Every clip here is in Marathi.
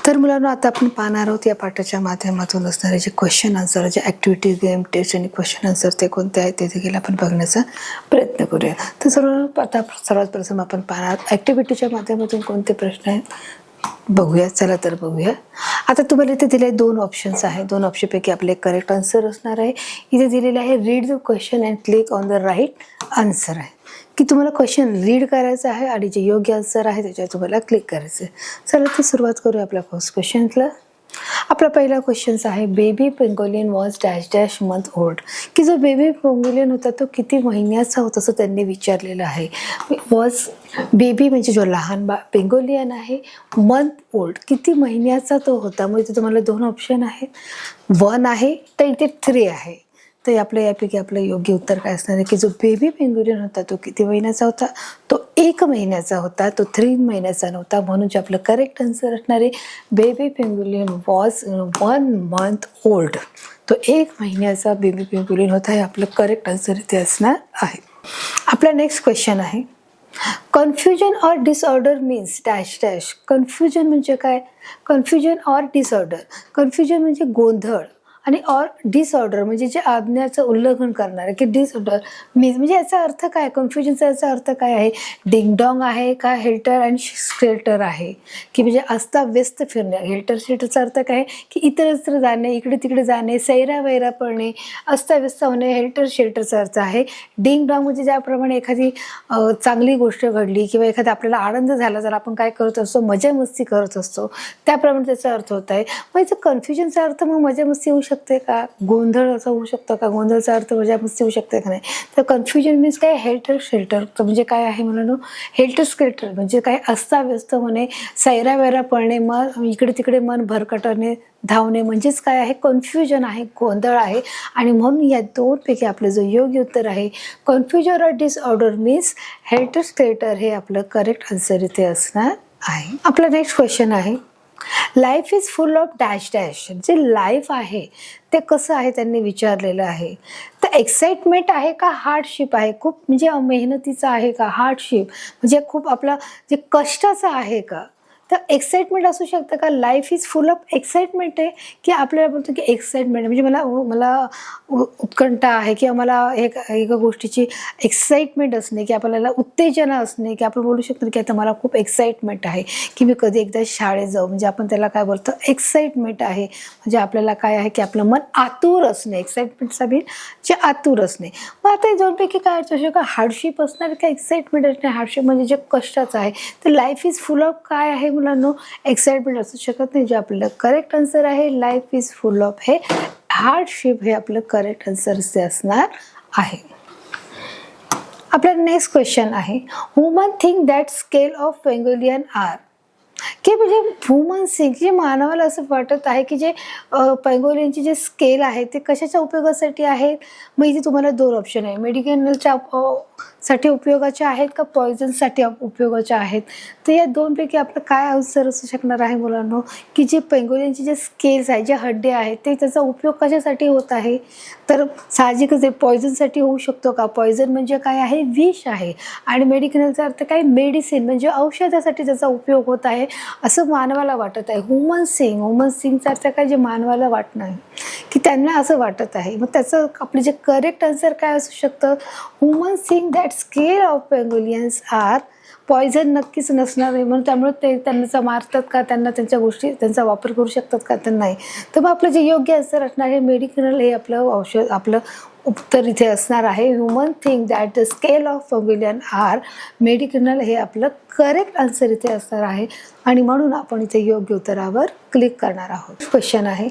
तर मुलांनो, आता आपण पाहणार आहोत या पाठाच्या माध्यमातून असणारे जे क्वेश्चन आन्सर, जे ॲक्टिव्हिटी, गेम, टेस्ट आणि क्वेश्चन आन्सर ते कोणते आहेत ते देखील आपण बघण्याचा प्रयत्न करूया. तर सर्वात प्रथम आपण पाहणार ॲक्टिव्हिटीच्या माध्यमातून कोणते प्रश्न आहेत बघूया. चला तर बघूया. आता तुम्हाला इथे दिले 2 ऑप्शन्स आहेत. 2 ऑप्शनपैकी आपले करेक्ट आन्सर असणार आहे. इथे दिलेले आहे read the question and click on the right answer आहे की तुम्हाला क्वेश्चन रीड करायचं आहे आणि जे योग्य आन्सर आहे त्याच्यावर तुम्हाला क्लिक करायचं आहे. चला तर सुरुवात करूया आपल्या फर्स्ट क्वेश्चनला. आपला पहिला क्वेश्चन आहे baby pangolin was dash dash month old, की जो बेबी पेंगोलियन होता तो किती महिन्याचा होता असं त्यांनी विचारलेलं आहे. वॉज बेबी म्हणजे जो लहान पेंगोलियन आहे, मंथ ओल्ड किती महिन्याचा तो होता. मग इथे तुम्हाला 2 ऑप्शन आहेत, 1 आहे तर इथे 3 आहे. तर आपलं यापैकी आपलं योग्य उत्तर काय असणार आहे की जो बेबी पेंगुलियन होता तो किती महिन्याचा होता, तो 1 महिन्याचा होता, तो 3 महिन्याचा नव्हता. म्हणून जे आपलं करेक्ट आन्सर असणार आहे बेबी पेंगुलियन वॉज 1 मंथ ओल्ड. तो 1 महिन्याचा बेबी पेंगुलियन होता. हे आपलं करेक्ट आन्सर इथे असणार आहे. आपला नेक्स्ट क्वेश्चन आहे confusion or disorder means dash dash. Confusion म्हणजे काय? Confusion or disorder. कन्फ्युजन म्हणजे गोंधळ आणि ऑर डिसऑर्डर म्हणजे जे आज्ञाचं उल्लंघन करणार की डिसऑर्डर मीन्स म्हणजे याचा अर्थ काय? कन्फ्युजनचा याचा अर्थ काय आहे? डिंगडॉंग आहे का हेल्टर आणि स्केल्टर आहे की म्हणजे अस्ताव्यस्त फिरणे. हेल्टर स्केल्टरचा अर्थ काय की इतरत्र जाणे, इकडे तिकडे जाणे, सैरा वैरा पडणे, अस्ताव्यस्त होणे. हेल्टर शेल्टरचा अर्थ आहे डिंगडॉंग म्हणजे ज्याप्रमाणे एखादी चांगली गोष्ट घडली किंवा एखादा आपल्याला आनंद झाला जर आपण काय करत असतो, मजा मस्ती करत असतो, त्याप्रमाणे त्याचा अर्थ होत आहे. मग याचा कन्फ्युजनचा अर्थ मग मजा मस्ती होऊ शकते का? गोंधळ असं होऊ शकतं का? गोंधळचा अर्थ मजा मस्ती होऊ शकते का नाही? तर कन्फ्युजन मीन्स काय? हेल्टर शेल्टर म्हणजे काय आहे म्हणून हेल्टर स्केल्टर म्हणजे काय? अस्ताव्यस्त होणे, सैरा वैरा पडणे, मन इकडे तिकडे मन भरकटणे, धावणे म्हणजेच काय आहे? कन्फ्युजन आहे, गोंधळ आहे. आणि म्हणून या 2 पैकी आपलं जो योग्य उत्तर आहे confusion or disorder means helter skeletal हे आपलं करेक्ट आन्सर इथे असणार आहे. आपला नेक्स्ट क्वेश्चन आहे life is full of dash dash. जे लाईफ आहे ते कसं आहे त्यांनी विचारलेलं आहे. तर एक्साइटमेंट आहे का हार्डशिप आहे? खूप म्हणजे मेहनतीचं आहे का? हार्डशिप म्हणजे खूप आपला जे कष्टाचं आहे का? तर एक्साइटमेंट असू शकतं का? Life is full of excitement आहे की आपल्याला बोलतो की एक्साइटमेंट म्हणजे मला उत्कंठा आहे किंवा मला एका गोष्टीची एक्साइटमेंट असणे की आपल्याला उत्तेजना असणे की आपण बोलू शकतो की आता मला खूप एक्साइटमेंट आहे की मी कधी एकदा शाळेत जाऊ म्हणजे आपण त्याला काय बोलतो? एक्साइटमेंट आहे. म्हणजे आपल्याला काय आहे की आपलं मन आतुर असणे. एक्साइटमेंटचा मीन जे आतुर असणे. मग आता 2 पैकी काय असू शकतं? हार्डशिप असणार का एक्साइटमेंट असणे? हार्डशिप म्हणजे जे कष्टाचं आहे. तर लाईफ इज फुल ऑफ काय आहे मुलांनो? एक्साइटमेंट असू शकत नाही. जे आपलं करेक्ट आन्सर आहे लाईफ इज फुल ऑफ हे हार्डशिप हे आपलं करेक्ट आन्सर असणार आहे. आपला नेक्स्ट क्वेश्चन आहे human think that scale of pangolin are. की म्हणजे ह्युमन थिंक जे मानवाला असं वाटत आहे की जे पेंगोलियनचे जे स्केल आहे ते कशाच्या उपयोगासाठी आहेत. मग इथे तुम्हाला 2 ऑप्शन आहे, मेडिकलच्या साठी उपयोगाचे आहेत का पॉयझनसाठी उपयोगाचे आहेत. तर या 2 पैकी आपलं काय आन्सर असू शकणार आहे मुलांनो की जे पेंगोलियनचे जे स्केल्स आहेत, जे हड्डे आहेत ते त्याचा उपयोग कशासाठी होत आहे. तर साहजिकच आहे पॉयझनसाठी होऊ शकतो का? पॉयझन म्हणजे काय आहे? विष आहे. आणि मेडिकलचा अर्थ काय? मेडिसिन म्हणजे औषधासाठी त्याचा उपयोग होत आहे असं मानवाला वाटत आहे. ह्युमन सिंगचा अर्थ काय? जे मानवाला वाटणं आहे की त्यांना असं वाटत आहे. मग त्याचं आपलं जे करेक्ट आन्सर काय असू शकतं? Human sing that scale of pangolins are poison नक्कीच नसणार आहे. म्हणून त्यामुळे ते त्यांना मारतात का? त्यांना त्यांच्या गोष्टी त्यांचा वापर करू शकतात का? तर नाही. तर मग आपलं जे योग्य आन्सर असणार आहे मेडिकल हे आपलं औषध आपलं उत्तर इथे असणार आहे. Human think that the scale of pangolin are medical हे आपलं करेक्ट आन्सर इथे असणार आहे. आणि म्हणून आपण इथे योग्य उत्तरावर क्लिक करणार आहोत. क्वेश्चन आहे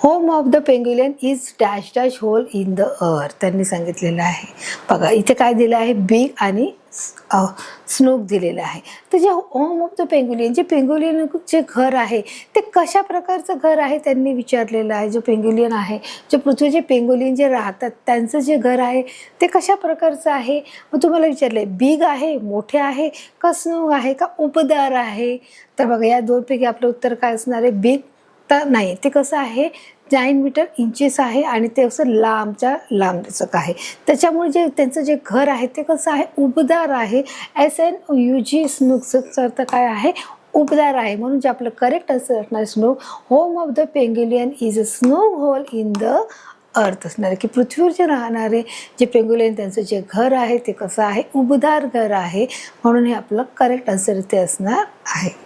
home of the pangolin is dash dash hole in the earth. त्यांनी सांगितलेलं आहे. बघा इथे काय दिलं आहे? बिग आणि स्नोक दिलेलं आहे. तर जे होम ऑफ द पेंगुलियन जे पेंगुलियन जे घर आहे ते कशा प्रकारचं घर आहे त्यांनी विचारलेलं आहे. जो पेंगुलियन आहे, जे पृथ्वीचे पेंगुलियन जे राहतात त्यांचं जे घर आहे ते कशा प्रकारचं आहे. मग तुम्हाला विचारलं आहे बिग आहे, मोठे आहे का स्नोक आहे का उबदार आहे. तर बघा या 2 पैकी आपलं उत्तर काय असणार आहे? बिग तर नाही. ते कसं आहे? 9 मीटर इंचेस आहे आणि ते असं लांबच्या लांब दिसत आहे. त्याच्यामुळे जे त्यांचं जे घर आहे ते कसं आहे? उबदार आहे. SNUG स्नूकचा अर्थ काय आहे? उबदार आहे, म्हणून जे आपलं करेक्ट आन्सर असणार snow. Home of the pangolin is a snow hole in the earth असणार आहे, की पृथ्वीवर जे राहणारे जे पेंग्युलियन त्यांचं जे घर आहे ते कसं आहे, उबदार घर आहे, म्हणून हे आपलं करेक्ट आन्सर इथे असणार आहे.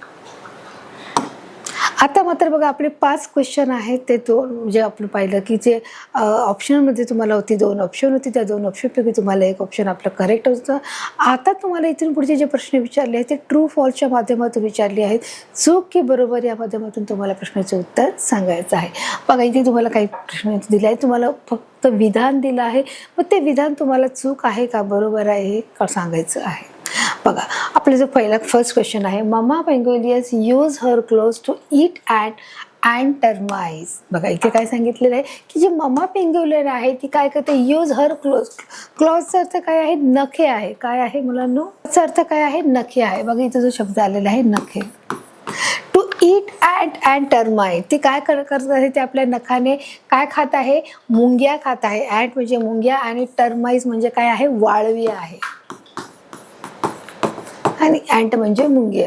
आता मात्र बघा आपले 5 क्वेश्चन आहेत, ते दोन जे आपण पाहिलं की जे ऑप्शनमध्ये तुम्हाला होती 2 ऑप्शन होती, त्या 2 ऑप्शनपैकी तुम्हाला 1 ऑप्शन आपलं करेक्ट होतं. आता तुम्हाला इथून पुढचे जे प्रश्न विचारले आहेत ते ट्रू फॉल्सच्या माध्यमातून विचारले आहेत. चूक की बरोबर या माध्यमातून तुम्हाला प्रश्नाचे उत्तर सांगायचं आहे. बघा इथे तुम्हाला काही प्रश्न दिले आहेत, तुम्हाला फक्त विधान दिलं आहे, मग ते विधान तुम्हाला चूक आहे का बरोबर आहे हे सांगायचं आहे. बघा आपला जो पहिला फर्स्ट क्वेश्चन आहे, mama pangolins use her claws to eat and termites. बघा इथे काय सांगितलेलं आहे की जी ममा पेंग्युलियन आहे ती काय करते, यूज हर क्लोज. क्लोजचा अर्थ काय आहे, नखे आहे. काय आहे मुलांनो, त्याचा अर्थ काय आहे, नखे आहे. बघा इथे जो शब्द आलेला आहे नखे. टू ईट अँड टर्माइट, ती काय करत आहे, ते आपल्या नखाने काय खात आहे, मुंग्या खात आहे. अँट म्हणजे मुंग्या आणि टर्माइज म्हणजे काय आहे, वाळवी आहे. आणि अँट म्हणजे मुंग्या.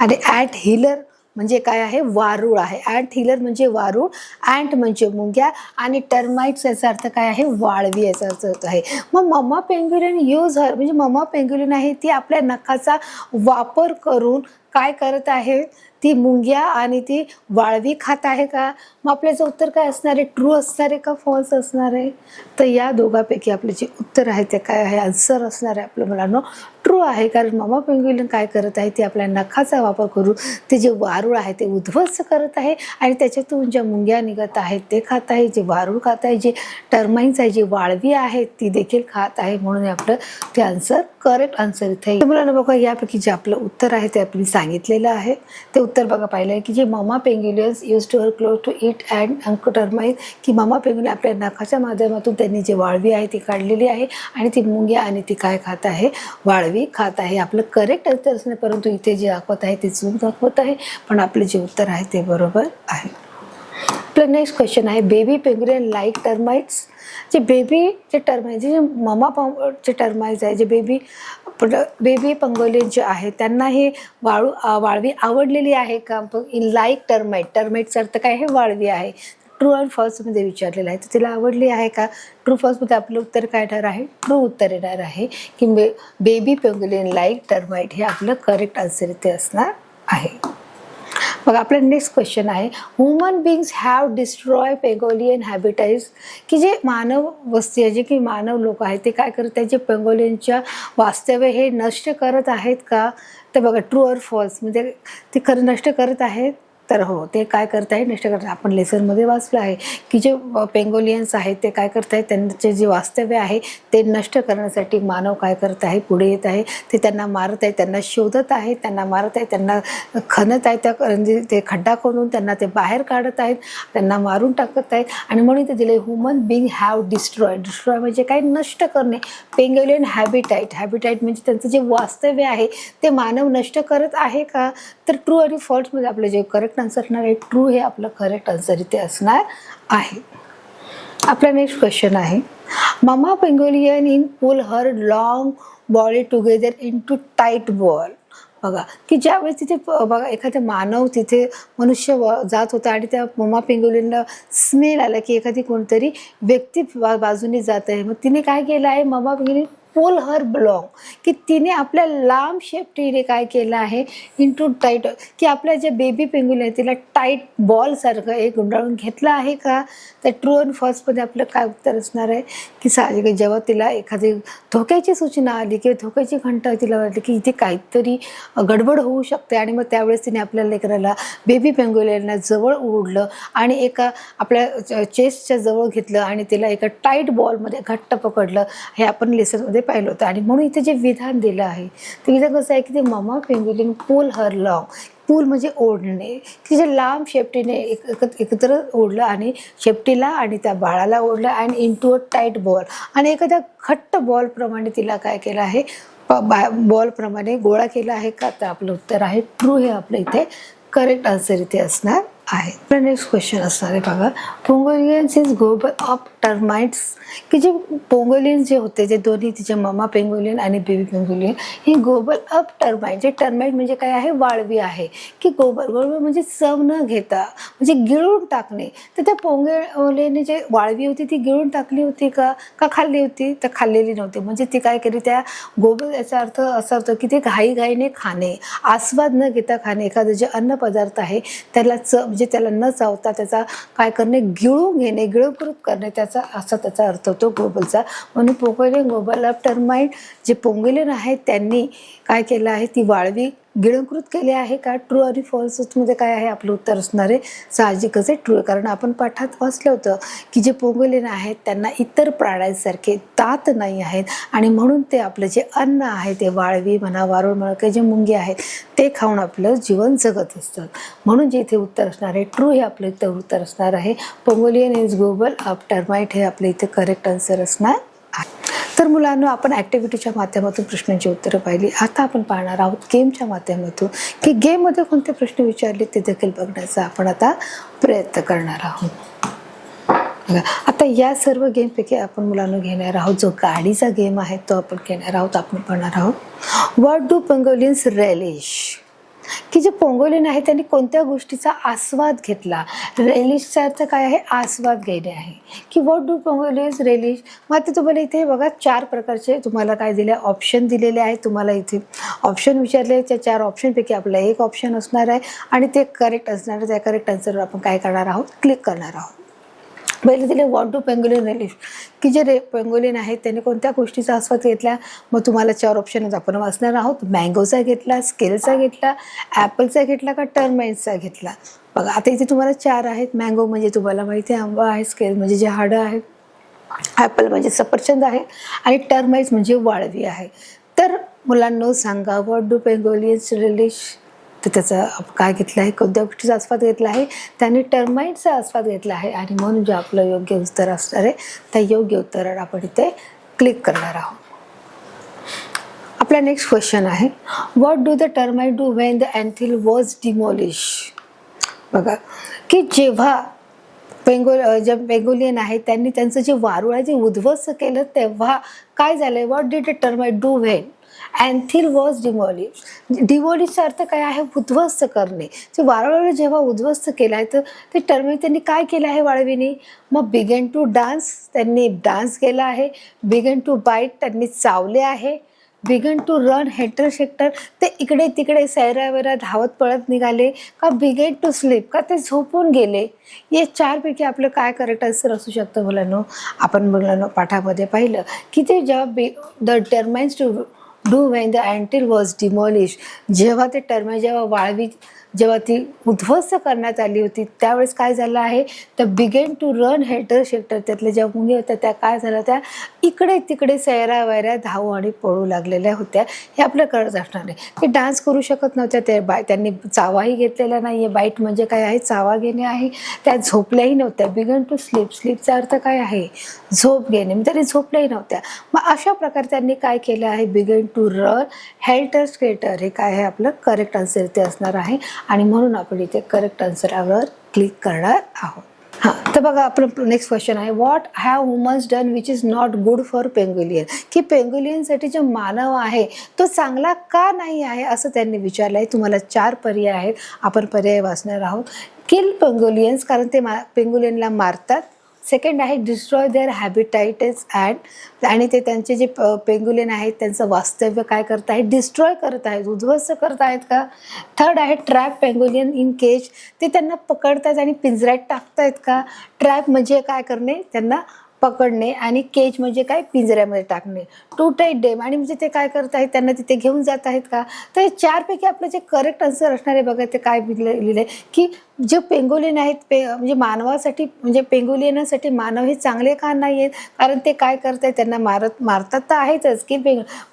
आणि ॲट हिलर म्हणजे काय आहे, वारूळ आहे. ॲट हिलर म्हणजे वारूळ, अँट म्हणजे मुंग्या आणि टर्माइट्स याचा अर्थ काय आहे, वाळवी याचा अर्थ आहे. मग ममा पेंग्युलियन यूज हर म्हणजे ममा पेंग्युलियन आहे ती आपल्या नखाचा वापर करून काय करत आहे, ती मुंग्या आणि ती वाळवी खात आहे का. मग आपल्याचं उत्तर काय असणार आहे, ट्रू असणार आहे का फॉल्स असणार आहे. तर या दोघांपैकी आपले जे उत्तर आहे ते काय आहे, आन्सर असणार आहे आपलं मुलांनो ट्रू आहे. कारण ममा पेंग्युलियन काय करत आहे, ते आपल्या नखाचा वापर करून ते जे वारूळ आहे ते उद्ध्वस्त करत आहे आणि त्याच्यातून ज्या मुंग्या निघत आहेत ते खात आहे, जे वारूळ खात आहे, जे टर्माइन्स आहे, जी वाळवी आहे ती देखील खात आहे. म्हणून आपलं ते आन्सर करेक्ट आन्सर इथे. मुलांना बघा यापैकी जे आपलं उत्तर आहे ते आपण सांगितलेलं आहे. ते उत्तर बघा पाहिलं आहे की जे mama pangolins use to her claws to eat and termites, की ममा पेंग्युलियन आपल्या नखाच्या माध्यमातून त्यांनी जे वाळवी आहे ती काढलेली आहे आणि ती मुंग्या आणि ती काय खात आहे, वाळवी खात आहे. आपलं करेक्ट आन्सर असणे, परंतु इथे जे दाखवत आहे ते चूक दाखवत आहे, पण आपले जे उत्तर आहे ते बरोबर आहे. आपलं नेक्स्ट क्वेश्चन आहे, बेबी पेंग्युलियन लाईक टर्माइट्स. जे बेबी जे टर्माइट जे ममा जे टर्माइट्स आहे, जे बेबी पेंग्युलियन जे आहे त्यांना हे वाळवी आवडलेली आहे का. इन लाईक टर्माइट, टर्माइटचा अर्थ काय आहे, वाळवी आहे. ट्रू अँड फॉल्समध्ये विचारलेलं आहे, तर तिला आवडली आहे का. ट्रू फॉल्समध्ये आपलं उत्तर काय येणार आहे, ट्रू उत्तर येणार आहे की बेबी पेंग्युलियन लाईक टर्माइट हे आपलं करेक्ट आन्सर इथे असणार आहे. बघा आपलं नेक्स्ट क्वेश्चन आहे, human beings have destroy pangolin habitats. की जे मानव वस्ती आहे, जे की मानव लोक आहेत ते काय करत आहेत, जे पेंगोलियनच्या वास्तव्य हे नष्ट करत आहेत का. तर बघा ट्रू ऑर फॉल्स म्हणजे ते खरं नष्ट करत आहेत, तर हो ते काय करत आहे, नष्ट करत. आपण लेसनमध्ये वाचलं आहे की जे पेंगोलियन्स आहेत ते काय करत आहेत, त्यांचे जे वास्तव्य आहे ते नष्ट करण्यासाठी मानव काय करत आहे, पुढे येत आहे. ते त्यांना मारत आहे, त्यांना शोधत आहे, त्यांना मारत आहे, त्यांना खणत आहे, त्या म्हणजे ते खड्डा खोदून त्यांना ते बाहेर काढत आहेत, त्यांना मारून टाकत आहेत. आणि म्हणून ते दिले human being have destroy. Destroy म्हणजे काय, नष्ट करणे. पेंगोलियन हॅबिटाइट, हॅबिटाइट म्हणजे त्यांचं जे वास्तव्य आहे ते मानव नष्ट करत आहे का. तर ट्रू आणि फॉल्समध्ये आपलं जे करेक्ट आन्सर असणार आहे ट्रू हे आपलं करेक्ट आन्सर इथे असणार आहे. आपला नेक्स्ट क्वेश्चन आहे, mama pangolin in pull her long body together into tight ball. बघा की ज्यावेळेस तिथे बघा एखादा मानव तिथे मनुष्य जात होता आणि त्या ममा पेंग्युलियनला स्मेल आला की एखादी कोणतरी व्यक्ती बाजूने जात आहे. मग तिने काय केलं आहे, ममा पेंग्युलियन पुल हर लॉंग, की तिने आपल्या लांब शेपटीने काय केलं आहे, इंटू टाईट, की आपल्या जे बेबी पेंग्युलियन आहे तिला टाईट बॉलसारखं एक गुंडाळून घेतलं आहे का. तर ट्रू अँड फॉल्समध्ये आपलं काय उत्तर असणार आहे की साहजिक जेव्हा तिला एखादी धोक्याची सूचना आली किंवा धोक्याची घंटा तिला वाटली की इथे काहीतरी गडबड होऊ शकते आणि मग त्यावेळेस तिने आपल्या लेकराला बेबी पेंग्युलियनला जवळ ओढलं आणि एका आपल्या चेस्टच्या जवळ घेतलं आणि तिला एका टाईट बॉलमध्ये घट्ट पकडलं. हे आपण लेसनमध्ये पाहिलं होतं. आणि म्हणून इथे जे विधान दिलं आहे ते विधान कसं आहे की ते ममा पेंग्युलियन पुल हर लॉंग. पूल म्हणजे ओढणे, की जे लांब शेपटीने एकत्र ओढलं आणि शेपटीला आणि त्या बाळाला ओढलं and into a tight ball. आणि एखाद्या घट्ट बॉलप्रमाणे तिला काय केलं आहे, बॉलप्रमाणे गोळा केला आहे का. तर आपलं उत्तर आहे ट्रू हे आपलं इथे करेक्ट आन्सर इथे असणार आहे. नेक्स्ट क्वेश्चन असणार आहे बघा, पोंगोलियन्स इज ग्लोबल ऑफ टर्माइट्स, की जे पोंगोलियन जे होते जे दोन्ही तिचे ममा पेंगोलियन आणि baby pangolin he global of termite, जे टर्माइट म्हणजे काय आहे, वाळवी आहे, की गोबर म्हणजे चव न घेता म्हणजे गिळून टाकणे. तर त्या पोंगोलियनने जे वाळवी होती ती गिळून टाकली होती का खाल्ली होती? तर खाल्लेली नव्हती. म्हणजे ती काय केली, त्या गोबर, याचा अर्थ असा होतो की ते घाईघाईने खाणे, आस्वाद न घेता खाणे. एखादं जे अन्न पदार्थ आहे त्याला म्हणजे त्याला न चावता त्याचा काय करणे, गिळून घेणे, गिळकृत करणे, त्याचा अर्थ होतो ग्लोबलचा. म्हणून पोंगोलियन ग्लोबल ऑफ टर्माइट, जे पोंगोलियन आहेत त्यांनी काय केलं आहे, ती वाळवी गिळंकृत केली आहे का? ट्रू आणि फॉल्स मध्ये काय आहे आपलं उत्तर असणार आहे साहजिकच आहे ट्रू. कारण आपण पाठात वाचलं होतं की जे पोंगोलियन आहेत त्यांना इतर प्राण्यांसारखे दात नाही आहेत आणि म्हणून ते आपलं जे अन्न आहे ते वाळवी म्हणा, वारुळ म्हणा, काही जे मुंगी आहेत ते खाऊन आपलं जीवन जगत असतात. म्हणून जे इथे उत्तर असणार आहे ट्रू, हे आपलं इथं उत्तर असणार आहे. पोंगोलियन इज ग्लोबल ऑफ टर्माइट हे आपलं इथे करेक्ट आन्सर असणार आहे. तर मुलांनो, आपण ॲक्टिव्हिटीच्या माध्यमातून प्रश्नांची उत्तरं पाहिली. आता आपण पाहणार आहोत गेमच्या माध्यमातून, की गेममध्ये कोणते प्रश्न विचारले ते देखील बघण्याचा आपण आता प्रयत्न करणार आहोत. आता या सर्व गेमपैकी आपण मुलांना घेणार आहोत जो गाडीचा गेम आहे तो आपण घेणार आहोत. आपण पाहणार आहोत व्हॉट डू पेंगोलियन्स रेलिश, की जे पोंगोलियन आहे त्यांनी कोणत्या गोष्टीचा आस्वाद घेतला. रेलिशचा अर्थ काय आहे, आस्वाद घेणे आहे. की व्हॉट डू पेंगोलियन्स रेलिश. मग आता तुम्हाला इथे बघा 4 प्रकारचे तुम्हाला काय दिले, ऑप्शन दिलेले आहेत. तुम्हाला इथे ऑप्शन विचारले, त्या 4 ऑप्शनपैकी आपला एक ऑप्शन असणार आहे आणि ते करेक्ट असणार आहे. त्या करेक्ट आन्सरवर आपण काय करणार आहोत, क्लिक करणार आहोत. पहिले दिले व्हॉट डू पेंगोलियन रेलिश, की जे पेंगोलियन आहेत त्यांनी कोणत्या गोष्टीचा आस्वाद घेतला. मग तुम्हाला 4 ऑप्शन आपण वाचणार आहोत. मँगोचा घेतला, स्केलचा घेतला, ॲपलचा घेतला का टर्माइट्सचा घेतला. बघा आता इथे तुम्हाला 4 आहेत. मँगो म्हणजे तुम्हाला माहिती आहे आंबा आहे, स्केल म्हणजे जे हाडं आहे, ॲपल म्हणजे सफरचंद आहे आणि टर्माइट्स म्हणजे वाळवी आहे. तर मुलांनो सांगा व्हॉट डू पेंगोलियन्स रेलिश, तर त्याचा काय घेतलं आहे, कोणत्या गोष्टीचा आस्वाद घेतला आहे, त्याने टर्माइटचा आस्वाद घेतला आहे आणि म्हणून जे आपलं योग्य उत्तर असणार आहे त्या योग्य उत्तरावर आपण इथे क्लिक करणार आहोत. आपला नेक्स्ट क्वेश्चन आहे what do the termite do when the anthill was demolish. बघा की जेव्हा जे पेंगोलियन आहे त्यांनी त्यांचं जे वारुळ आहे जे उद्ध्वस्त केलं तेव्हा काय झालंय, what did the termite do when anthill was demolish. डिमॉलिशचा अर्थ काय आहे, उद्ध्वस्त करणे. जे वारुळ जेव्हा उद्ध्वस्त केलं आहे तर ते टर्माइट त्यांनी काय केलं आहे वाळवीने. मग बिगन टू डान्स, त्यांनी डान्स केला आहे. बिगन टू बाईट, त्यांनी चावले आहे. बिगन टू रन हेटर शेक्टर, ते इकडे तिकडे सैरावैरा धावत पळत निघाले. का बिगन टू स्लीप, का ते झोपून गेले. या 4 पैकी आपलं काय करेक्ट आन्सर असू शकतं मुलांनो. आपण मुलांनो पाठामध्ये पाहिलं की ते जेव्हा the termites to do when the anthill was demolish, जेव्हा ते टर्माइट जेव्हा वाळवी जेव्हा ती उद्ध्वस्त करण्यात आली होती त्यावेळेस काय झालं आहे, तर बिगेन टू रन हेटर शेक्टर, त्यातल्या ज्या मुंगी होत्या त्या काय झाल्या, त्या इकडे तिकडे सैरावैरा धावू आणि पळू लागलेल्या होत्या. हे आपलं कळत असणार आहे. ते डान्स करू शकत नव्हत्या, त्यांनी चावाही घेतलेला नाही आहे. बाईट म्हणजे काय आहे, चावा घेणे आहे. त्या झोपल्याही नव्हत्या. बिगन टू स्लीप, स्लीपचा अर्थ काय आहे, झोप घेणे, म्हणजे तरी झोपल्याही नव्हत्या. मग अशा प्रकारे त्यांनी काय केलं आहे, began to run helter skelter, हे काय आहे आपलं करेक्ट आन्सर ते असणार आहे आणि म्हणून आपण इथे करेक्ट आन्सरवर क्लिक करणार आहोत. हां, तर बघा आपलं नेक्स्ट क्वेश्चन आहे what have humans done which is not good for pangolin, की पेंगोलियनसाठी जो मानव आहे तो चांगला का नाही आहे असं त्यांनी विचारलं आहे. तुम्हाला 4 पर्याय आहेत, आपण पर्याय वाचणार आहोत. किल पेंगोलियन्स, कारण ते पेंगोलियनला मारतात. सेकंड आहे डिस्ट्रॉय देअर हॅबिटाइट्स आणि ते त्यांचे जे पेंगोलियन आहेत त्यांचं वास्तव्य काय करत आहेत, डिस्ट्रॉय करत आहेत, उद्ध्वस्त करत आहेत का. थर्ड आहे ट्रॅप पेंगोलियन इन केज, ते त्यांना पकडतात आणि पिंजऱ्यात टाकतायत का. ट्रॅप म्हणजे काय करणे, त्यांना पकडणे, आणि केज म्हणजे काय, पिंजऱ्यामध्ये टाकणे. टू टाईट डेम, आणि म्हणजे ते काय करत आहेत, त्यांना तिथे घेऊन जात आहेत का. तर हे 4 पैकी आपलं जे करेक्ट आन्सर असणार आहे बघा, ते काय लिहिलं आहे की जे पेंगोलियन आहेत म्हणजे मानवासाठी, म्हणजे पेंगोलियनासाठी मानव हे चांगले का नाही आहेत, कारण ते काय करत आहेत, त्यांना मारतात तर आहेतच की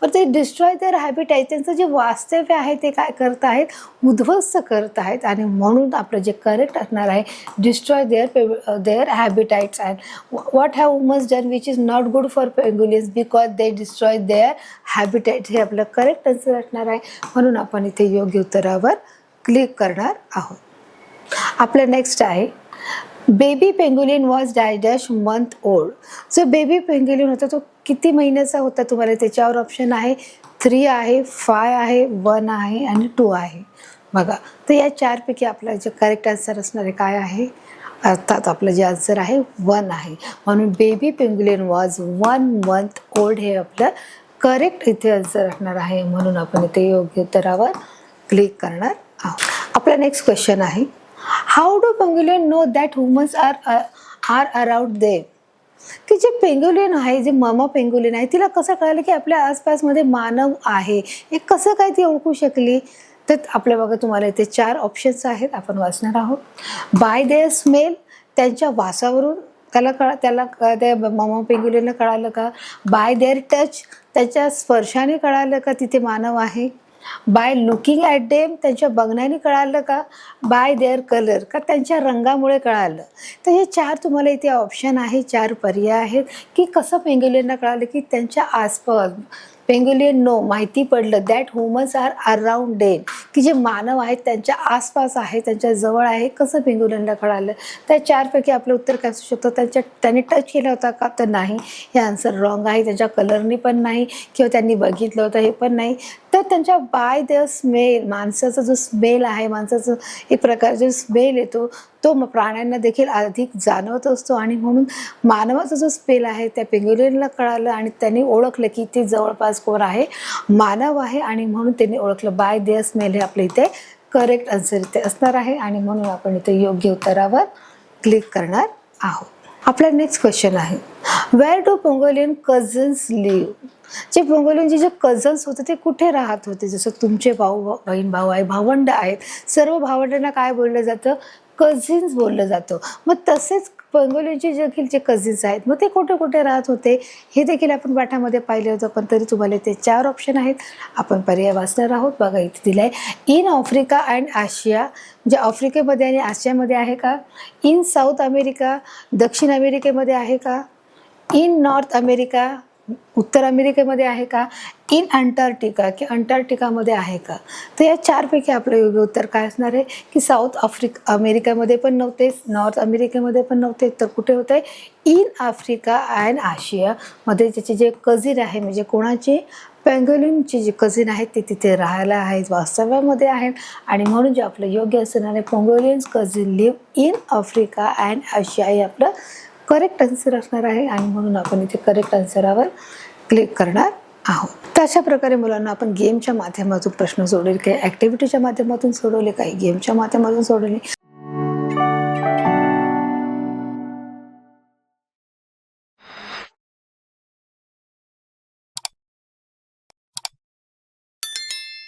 पण ते डिस्ट्रॉय देअर हॅबिटाइट, त्यांचं जे वास्तव्य आहे ते काय करत आहेत, उद्ध्वस्त करत आहेत. आणि म्हणून आपलं जे करेक्ट असणार आहे destroy their habitats and what have humans done which is not good for pangolins because they destroy their habitat, हे आपलं करेक्ट आन्सर असणार आहे. म्हणून आपण इथे योग्य उत्तरावर क्लिक करणार आहोत. आपलं नेक्स्ट आहे baby pangolin was dash month old. जो बेबी पेंगुलिन होता तो किती महिन्याचा होता? तुम्हाला त्याच्यावर ऑप्शन आहे 3 आहे, 5 आहे, 1 आहे आणि 2 आहे. बघा, तर या चारपैकी आपलं जे करेक्ट आन्सर असणार आहे काय आहे? अर्थात आपलं जे आन्सर आहे 1 आहे. म्हणून baby pangolin was 1 month old हे आपलं करेक्ट इथे आन्सर असणार आहे. म्हणून आपण इथे योग्य उत्तरावर क्लिक करणार आहोत. आपला नेक्स्ट क्वेश्चन आहे how do pangolin know that humans are around them. की जे पेंगुलिन आहे, जे मामा पेंगुलिन आहे, तिला कसं कळालं की आपल्या आसपासमध्ये मानव आहे? हे कसं काय ती ओळखू शकली? तर आपल्या बघा तुम्हाला इथे 4 ऑप्शन्स आहेत, आपण वाचणार आहोत. बाय देअर स्मेल, त्यांच्या वासावरून त्या मामा पेंगुलिनला कळालं का? बाय देअर टच, त्याच्या स्पर्शाने कळालं का तिथे मानव आहे? बाय लुकिंग ॲट देम, त्यांच्या बघण्याने कळालं का? बाय देअर कलर, का त्यांच्या रंगामुळे कळालं? तर हे 4 तुम्हाला इथे ऑप्शन आहे, 4 पर्याय आहेत की कसं पेंगुलिनला कळालं की त्यांच्या आसपास पेंगुलिन नो माहिती पडलं that humans are around them, की जे मानव आहेत त्यांच्या आसपास आहे, त्यांच्या जवळ आहे. कसं पेंगुलिनला कळालं? त्या 4 पैकी आपलं उत्तर काय असू शकतं? त्यांनी टच केला होता का? तर नाही, हे आन्सर रॉंग आहे. त्यांच्या कलरनी पण नाही किंवा त्यांनी बघितलं होतं हे पण नाही. तर त्यांच्या बाय द स्मेल, माणसाचा जो स्मेल आहे, माणसाचं एक प्रकारचा स्मेल येतो तो प्राण्यांना देखील अधिक जाणवत असतो आणि म्हणून मानवाचा जो स्मेल आहे त्या पेंगुलिनला कळालं आणि त्यांनी ओळखलं की ते जवळपास कोण आहे? मानव आहे. आणि म्हणून त्यांनी ओळखलं बाय देअर स्मेल हे आपल्या इथे करेक्ट आन्सर इथे असणार आहे. आणि म्हणून आपण इथे योग्य उत्तरावर क्लिक करणार आहोत. आपला नेक्स्ट क्वेश्चन आहे where do pangolin cousins live. जे पेंगुलिनचे जे कझन्स होते ते कुठे राहत होते? जसं तुमचे बहीण भाऊ आहे, भावंड आहेत, सर्व भावंडांना काय बोललं जातं? कझिन्स बोललं जातं. मग तसेच पेंगुलिनचे देखील जे कझिन्स आहेत मग ते कुठे कुठे राहत होते हे देखील आपण पाठामध्ये पाहिलं होतं. पण तरी तुम्हाला ते 4 ऑप्शन आहेत, आपण पर्याय वाचणार आहोत. बघा इथे दिलं आहे इन आफ्रिका अँड आशिया, म्हणजे आफ्रिकेमध्ये आणि आशियामध्ये आहे का? इन साऊथ अमेरिका, दक्षिण अमेरिकेमध्ये आहे का? इन नॉर्थ अमेरिका, उत्तर अमेरिकेमध्ये आहे का? इन अंटार्क्टिका, की अंटार्क्टिकामध्ये आहे का? तर या 4 पैकी आपलं योग्य उत्तर काय असणार आहे की साऊथ अमेरिकेमध्ये पण नव्हते, नॉर्थ अमेरिकेमध्ये पण नव्हते, तर कुठे होते? इन आफ्रिका अँड आशियामध्ये त्याचे जे कझिन आहे, म्हणजे कोणाचे? पेंगुलिनचे जे कझिन आहेत ते तिथे राहायला आहेत, वास्तव्यामध्ये आहेत. आणि म्हणून जे आपलं योग्य असणार आहे pangolins cousin live in Africa and Asia हे आपलं करेक्ट आन्सर असणार आहे. आणि म्हणून आपण इथे करेक्ट आन्सरावर क्लिक करणार आहोत. तर अशा प्रकारे मुलांना आपण गेमच्या माध्यमातून प्रश्न सोडवले, काही ॲक्टिव्हिटीच्या माध्यमातून सोडवले, काही गेमच्या माध्यमातून सोडवले.